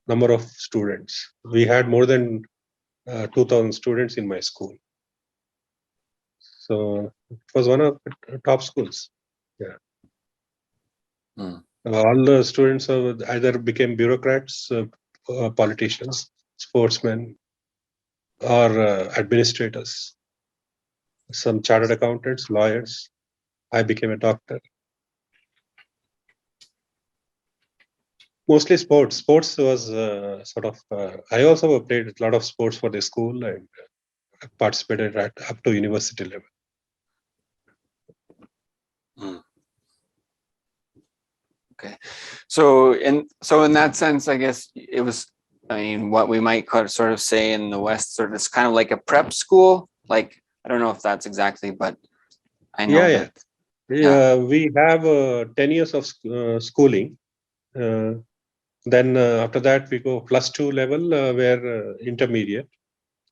number of students. We had more than 2,000 students in my school. So it was one of the top schools. Yeah. All the students either became bureaucrats, politicians, sportsmen, or administrators. Some chartered accountants, lawyers. I became a doctor. Mostly sports. Sports was sort of. I also played a lot of sports for the school and participated up to university level. Okay, so in that sense, I guess it was. I mean, what we might sort of say in the West, sort of, it's kind of like a prep school. Like, I don't know if that's exactly, but I know Yeah. that. Yeah. We have 10 years of schooling. Then after that, we go +2 level, where intermediate.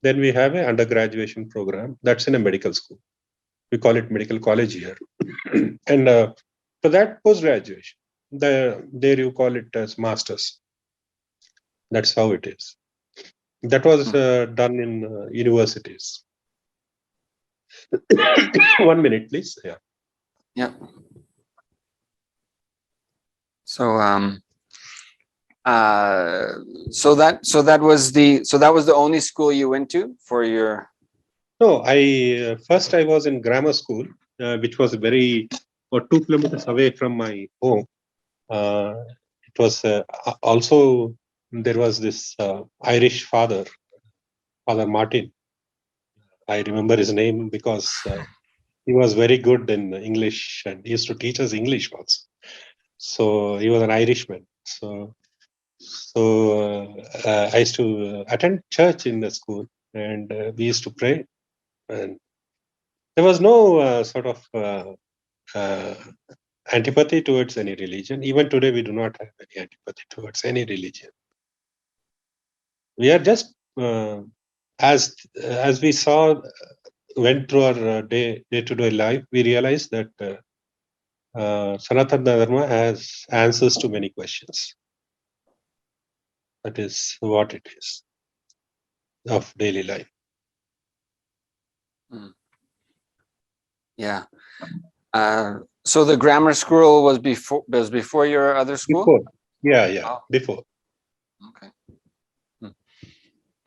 Then we have an undergraduation program. That's in a medical school. We call it medical college here. And for that, post-graduation. There you call it as masters. That's how it is. That was done in universities. 1 minute, please. Yeah. Yeah. So that was the only school you went to for your. No, first I was in grammar school, which was very 2 kilometers away from my home. It was also there was this Irish father, Father Martin. I remember his name because he was very good in English and he used to teach us English also. So he was an Irishman. So I used to attend church in the school, and we used to pray. And there was no sort of antipathy towards any religion. Even today, we do not have any antipathy towards any religion. We are just as we saw went through our day-to-day life, we realized that Sanatana Dharma has answers to many questions. That is what it is of daily life. Yeah. So the grammar school was before your other school? Before. Yeah. Oh. Before. Okay.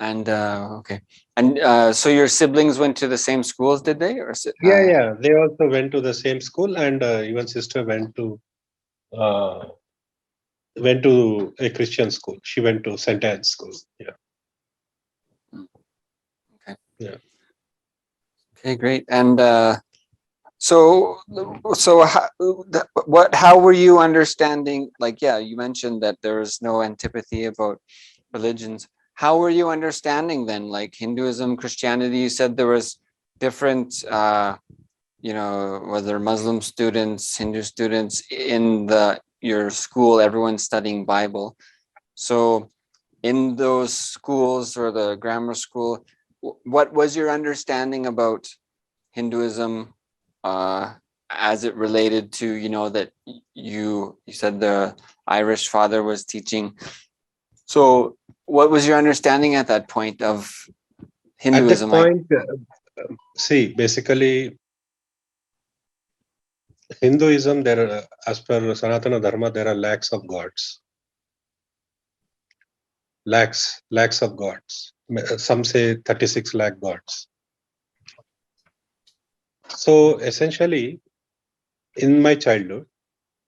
And okay. And so your siblings went to the same schools, did they? Or Yeah. They also went to the same school, and even sister went to a Christian school. She went to St. Anne's School. Yeah. Okay. Yeah. Okay, great. And so how were you understanding? Like, yeah, you mentioned that there was no antipathy about religions. How were you understanding then, like Hinduism, Christianity? You said there was different, whether Muslim students, Hindu students in your school, everyone studying Bible. So in those schools or the grammar school, what was your understanding about Hinduism as it related to, that you said the Irish father was teaching? So what was your understanding at that point of Hinduism? At that point, see, basically, Hinduism, as per Sanatana Dharma, there are lakhs of gods. Lakhs of gods. Some say 36 lakh gods. So essentially, in my childhood,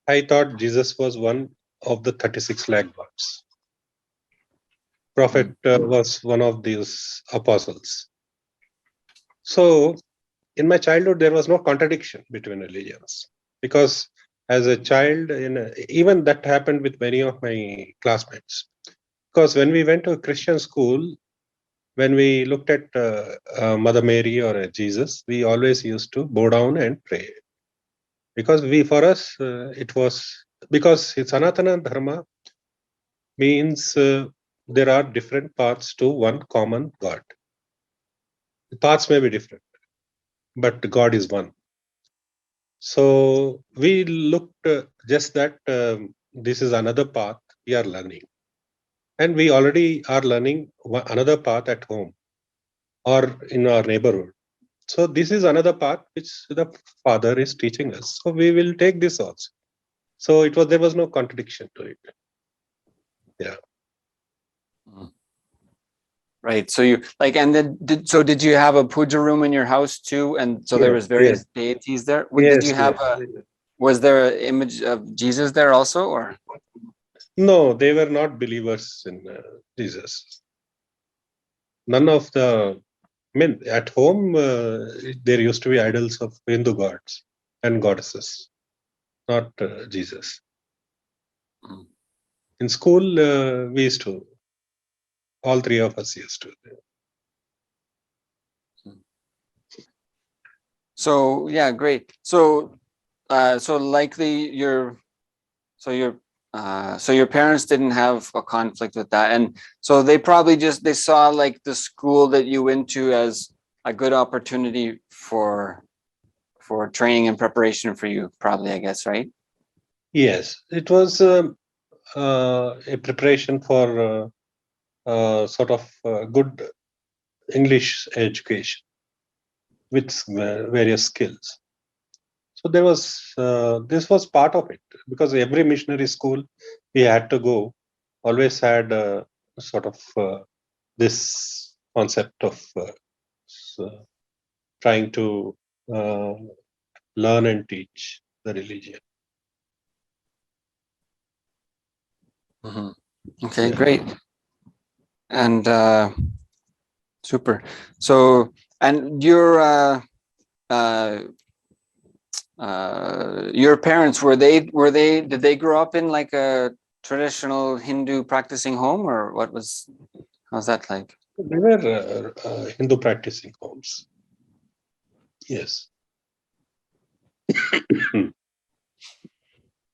I thought Jesus was one of the 36 lakh gods. Prophet was one of these apostles. So in my childhood, there was no contradiction between religions, because as a child, even that happened with many of my classmates. Because when we went to a Christian school, when we looked at Mother Mary or Jesus, we always used to bow down and pray, because for us it was, because Sanatana Dharma means there are different paths to one common God. The paths may be different, but God is one. So we looked just that this is another path we are learning, and we already are learning another path at home or in our neighborhood. So this is another path which the Father is teaching us. So we will take this also. So there was no contradiction to it. Yeah. Right. So you like, and then did you have a puja room in your house too? And so there Yes. was various deities there. Did you Yes. have was there an image of Jesus there also, or? No, they were not believers in Jesus. None of the men at home. There used to be idols of Hindu gods and goddesses, not Jesus. Mm. In school, we used to. All three of us used to. So yeah, great. So so likely so your parents didn't have a conflict with that, and so they probably they saw like the school that you went to as a good opportunity for training and preparation for you, probably, I guess, right? Yes, it was a preparation for sort of good English education with various skills. So there was this was part of it, because every missionary school we had to go always had sort of this concept of trying to uh, learn and teach the religion. Mhm. Okay, Yeah. great. And super. So, and your parents, did they grow up in like a traditional Hindu practicing home, or how's that like? They were Hindu practicing homes. Yes.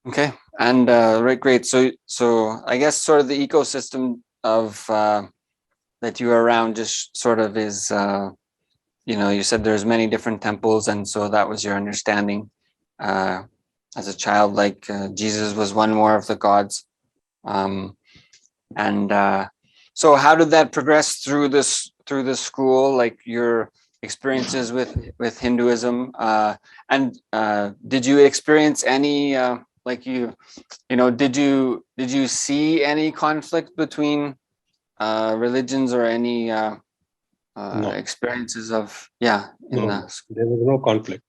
Okay, and right, great. So I guess sort of the ecosystem of that you are around just sort of is, you said there's many different temples, and so that was your understanding uh, as a child, like Jesus was one more of the gods. Um, and so how did that progress through the school, like your experiences with Hinduism, and did you experience any like did you see any conflict between religions, or any No, experiences of, yeah, in no, the there was no conflict.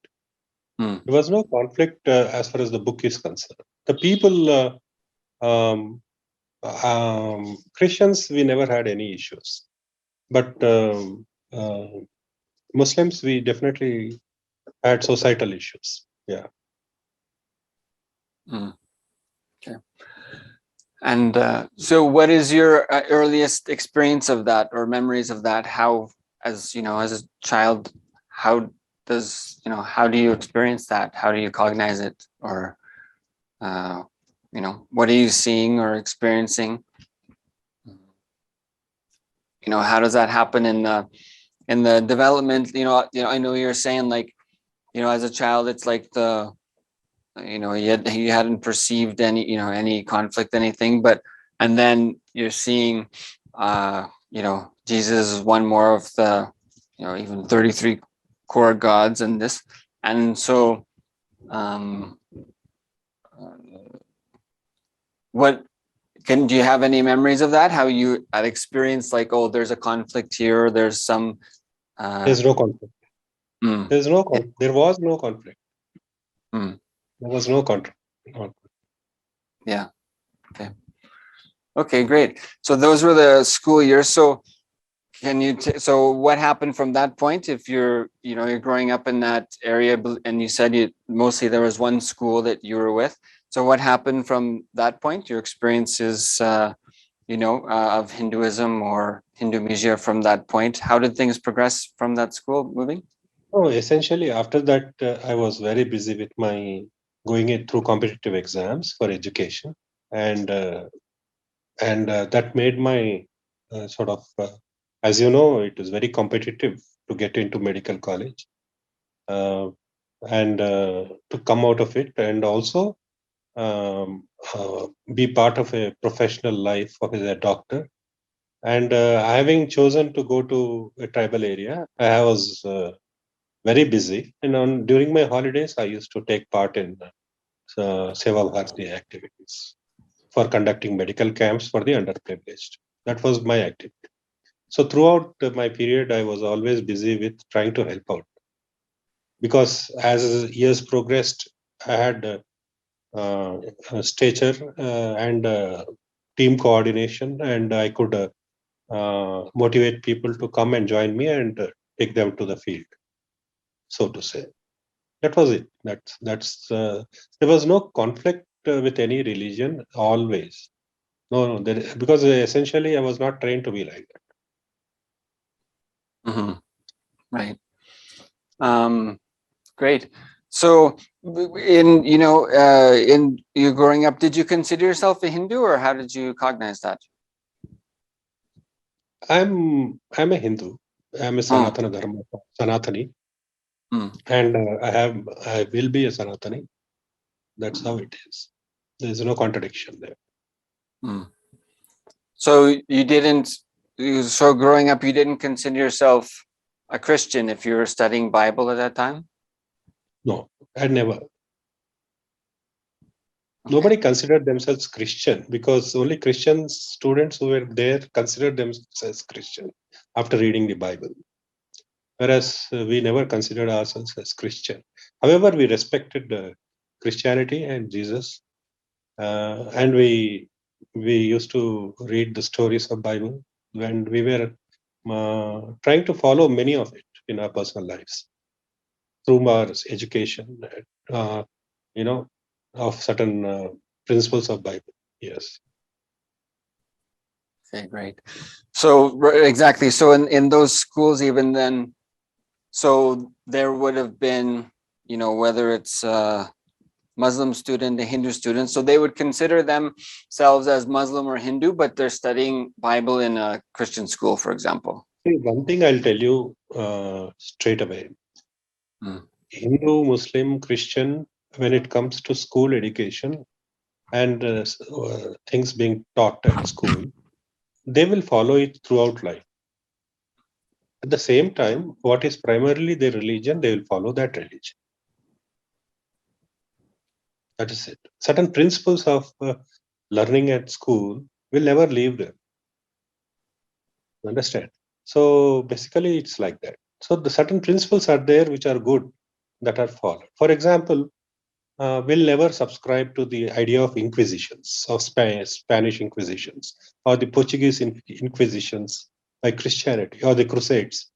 mm, There was no conflict as far as the book is concerned. The people, Christians, we never had any issues, but Muslims, we definitely had societal issues. Yeah. mm, okay. And so what is your earliest experience of that, or memories of that? How, as a child, how how do you experience that? How do you cognize it? Or uh, what are you seeing or experiencing? How does that happen in the development? I know you're saying, like, as a child, it's like you hadn't perceived any conflict, anything, and then you're seeing Jesus is one more of the even 33 core gods, and this, and so um what do you have any memories of that, how you had experienced, like, oh, there's a conflict here, there's some There's no conflict. mm, There's no there was no conflict. mm, There was no conflict. yeah, Okay, great. So those were the school years. So can you, so what happened from that point? If you're growing up in that area and you said mostly there was one school that you were with. So what happened from that point? Your experiences, of Hinduism or Hindumisia from that point. How did things progress from that school moving? Oh, essentially, after that, I was very busy with my going it through competitive exams for education, and that made my sort of, as you know, it is very competitive to get into medical college, uh, and to come out of it, and also um, be part of a professional life of as a doctor. And having chosen to go to a tribal area, I was very busy. And during my holidays, I used to take part in Seva Bharati activities for conducting medical camps for the underprivileged. That was my activity. So throughout my period, I was always busy with trying to help out. Because as years progressed, I had stature and team coordination, and I could motivate people to come and join me and take them to the field, so to say. That was it. That's there was no conflict with any religion always. No, no, because essentially I was not trained to be like that. Mm-hmm. Right. Great. So in you growing up, did you consider yourself a Hindu, or how did you cognize that? I'm a Hindu. I'm a Oh, Sanatana Dharma, Sanatani, mm, and I will be a Sanatani. That's how it is. There's no contradiction there. mm. So so growing up, you didn't consider yourself a Christian if you were studying Bible at that time? No, I never. Okay. Nobody considered themselves Christian because only Christian students who were there considered themselves as Christian after reading the Bible. Whereas we never considered ourselves as Christian. However, we respected Christianity and Jesus, and we used to read the stories of Bible when we were trying to follow many of it in our personal lives through our education, uh, you know, of certain principles of Bible. Yes. Okay, great. So exactly. So in those schools, even then, so there would have been, whether it's Muslim student, a Hindu student. So they would consider themselves as Muslim or Hindu, but they're studying Bible in a Christian school, for example. See, one thing I'll tell you straight away: Mm. Hindu, Muslim, Christian, when it comes to school education and things being taught at school, they will follow it throughout life. At the same time, what is primarily their religion, they will follow that religion. That is it. Certain principles of learning at school will never leave them. You understand? So basically, it's like that. So the certain principles are there which are good that are followed. For example, will never subscribe to the idea of inquisitions, of Spanish inquisitions, or the Portuguese inquisitions by Christianity, or the Crusades.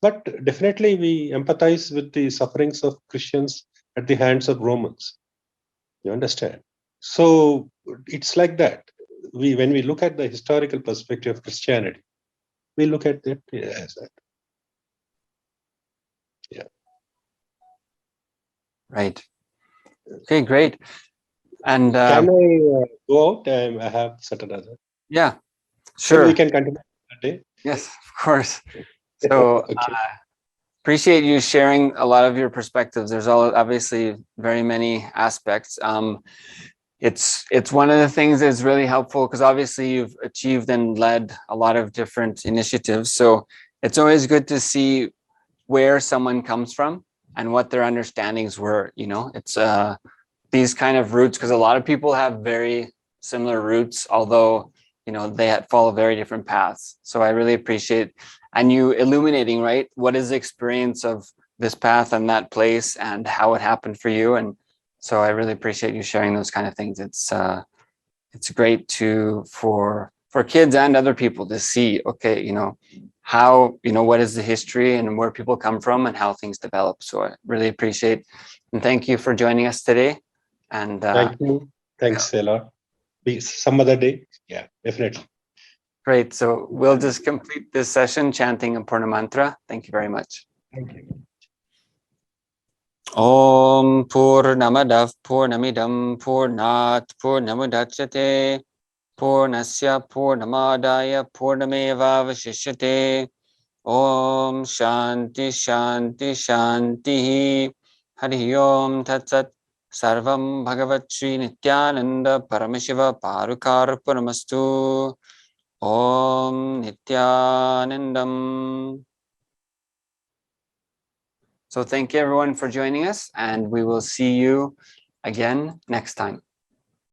But definitely, we empathize with the sufferings of Christians at the hands of Romans. You understand? So it's like that. When we look at the historical perspective of Christianity, we look at it as that. Yeah. Right. Okay, great. And Can I go out? I have certain other. yeah, Maybe we sure. can continue that day. Yes, of course. So Okay. appreciate you sharing a lot of your perspectives. There's obviously very many aspects. It's one of the things that's really helpful because obviously you've achieved and led a lot of different initiatives. So it's always good to see where someone comes from and what their understandings were. It's these kind of roots because a lot of people have very similar roots, although they follow very different paths. So I really appreciate and you illuminating, right, what is the experience of this path and that place and how it happened for you. And so I really appreciate you sharing those kind of things. it's great for kids and other people to see, okay, how, what is the history and where people come from and how things develop. So I really appreciate and thank you for joining us today. And Thank you. Thanks a lot. Some other day. Yeah, definitely. great. So we'll just complete this session chanting a Purna mantra. Thank you very much. Thank you. Om Purnamadav Purnamidam Purnat Purnamudachyate Purnasya Purnamadaya Purnameva Vashishyate. Om Shanti Shanti Shanti Hari Om Tat Sat Sarvam Bhagavat Shri Nityananda Paramashiva Parukarpanamastu. Om Nityanandam. So thank you everyone for joining us, and we will see you again next time.